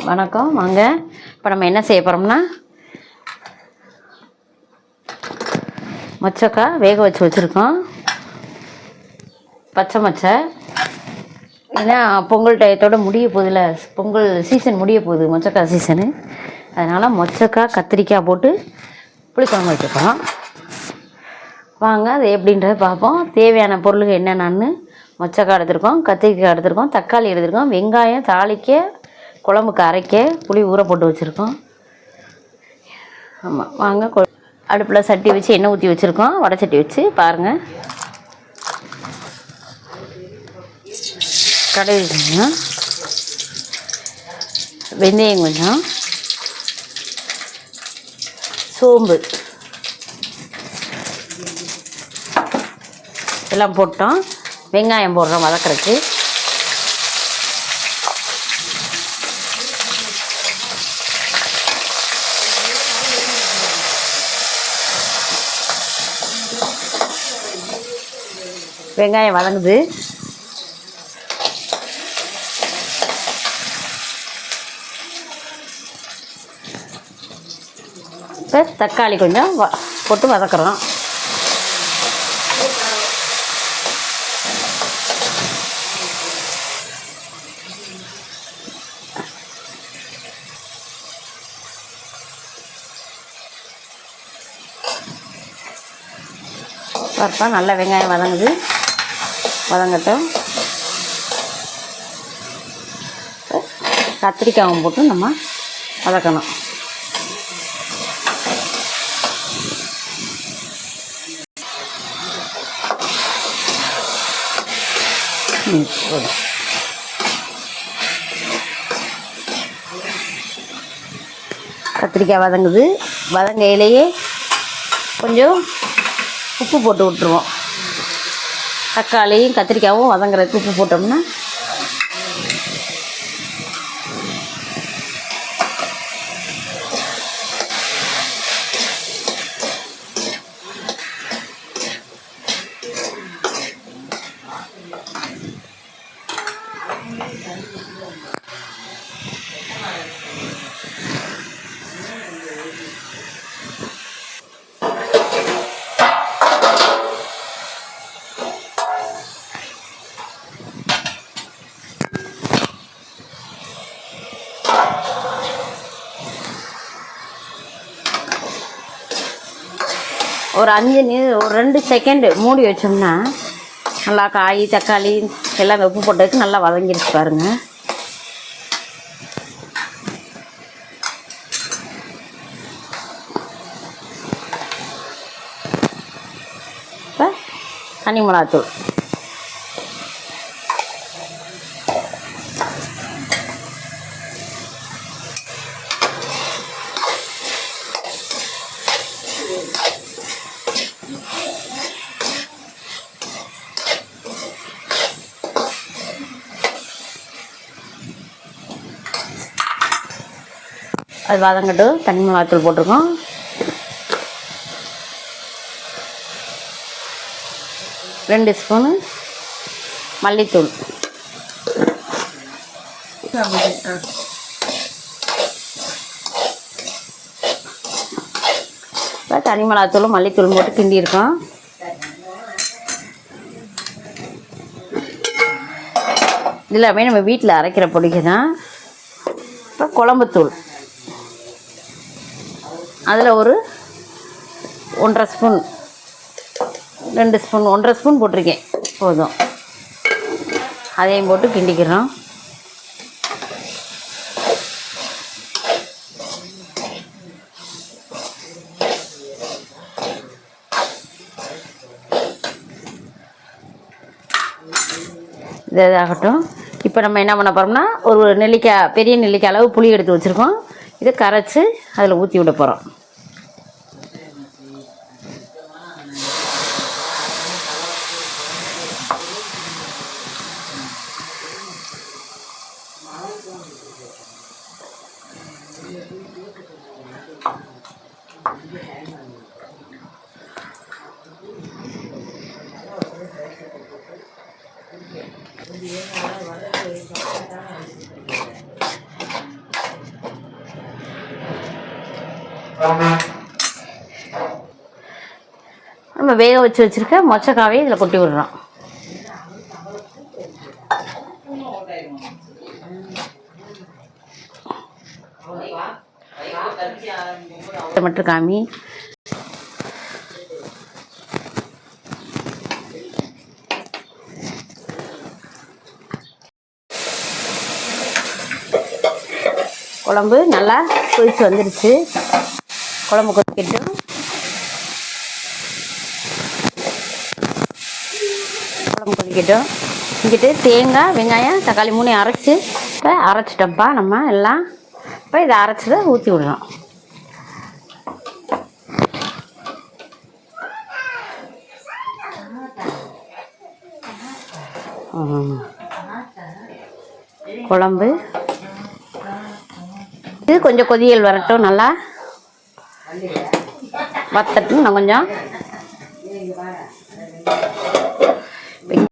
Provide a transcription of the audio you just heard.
வணக்கம். வாங்க, இப்போ நம்ம என்ன செய்ய போகிறோம்னா மொச்சக்காய் வேக வச்சு வச்சுருக்கோம். பச்சை மொச்சை, ஏன்னா பொங்கல் டயத்தோடு முடிய போகுதுல, பொங்கல் சீசன் முடிய போகுது, மொச்சக்காய் சீசனு. அதனால் மொச்சக்காய் கத்திரிக்காய் போட்டு புளிக்குழம்பு வச்சுருக்கோம். வாங்க அது எப்படின்றத பார்ப்போம். தேவையான பொருளுக்கு என்னென்னு: மொச்சக்காய் எடுத்துருக்கோம், கத்திரிக்காய் எடுத்துருக்கோம், தக்காளி எடுத்துருக்கோம், வெங்காயம் தாளிக்க, குழம்புக்கு அரைக்க, புளி ஊற போட்டு வச்சுருக்கோம். ஆமாம், வாங்க அடுப்பில் சட்டி வச்சு எண்ணெய் ஊற்றி வச்சுருக்கோம். வடை சட்டி வச்சு பாருங்கள். கடுகு கொஞ்சம், வெந்தயம் கொஞ்சம், சோம்பு எல்லாம் போட்டோம். வெங்காயம் போடுறோம் வதக்கிறதுக்கு. வெங்காயம் வதங்குது. இப்போ தக்காளி கொஞ்சம் போட்டு வதக்குறோம். பார்ப்பா, நல்லா வெங்காயம் வதங்குது, வதங்கட்டும். கத்திரிக்காயும் போட்டு நம்ம வதக்கணும். கத்திரிக்காய் வதங்குது. வதங்கையிலேயே கொஞ்சம் உப்பு போட்டு விட்ருவோம். தக்காளியும் கத்திரிக்காயும் வதங்குறதுக்கு உப்பு போட்டோம்னா ஒரு 2 செகண்டு மூடி வச்சோம்னா நல்லா காய் தக்காளி எல்லாம் உப்பு போட்டதுக்கு நல்லா வதங்கிடுச்சு பாருங்கள். இப்போ தனி மிளகாத்தூள், அது வதங்கட்டும். தனி மிளகாத்தூள் போட்டிருக்கோம். ரெண்டு ஸ்பூனு மல்லித்தூள், இப்போ தனி மிளகாத்தூளும் மல்லித்தூளும் போட்டு கிண்டியிருக்கோம். எல்லாமே நம்ம வீட்டில் அரைக்கிற பொடிக்கு தான். இப்போ குழம்புத்தூள், அதில் ஒரு 1.5 ஸ்பூன் 2 ஸ்பூன் 1.5 ஸ்பூன் போட்டிருக்கேன், போதும். அதையும் போட்டு கிண்டிக்கிறோம். இது இதாகட்டும். இப்போ நம்ம என்ன பண்ண போகிறோம்னா, ஒரு நெல்லிக்காய், பெரிய நெல்லிக்காய் அளவு புளி எடுத்து வச்சுருக்கோம். இதை கரைச்சி அதில் ஊற்றி விட போகிறோம். நம்ம வேக வச்சுருக்க மொச்சக்காவே இதில் கொட்டி விடுறோம். மட்டும் காமி. குழம்பு நல்லா கொதிச்சு வந்துருச்சு. குழம்பு கொதிக்கட்டும். குழம்பு கொதிக்கட்டும். இங்கிட்டு தேங்காய் வெங்காயம் தக்காளி 3 அரைச்சி இப்போ அரைச்சிட்டோம்ப்பா நம்ம எல்லாம். இப்போ இதை அரைச்சதை ஊற்றி விடலாம். குழம்பு இது கொஞ்சம் கொதியல் வரட்டும். நல்லா வத்தட்டும். நான் கொஞ்சம்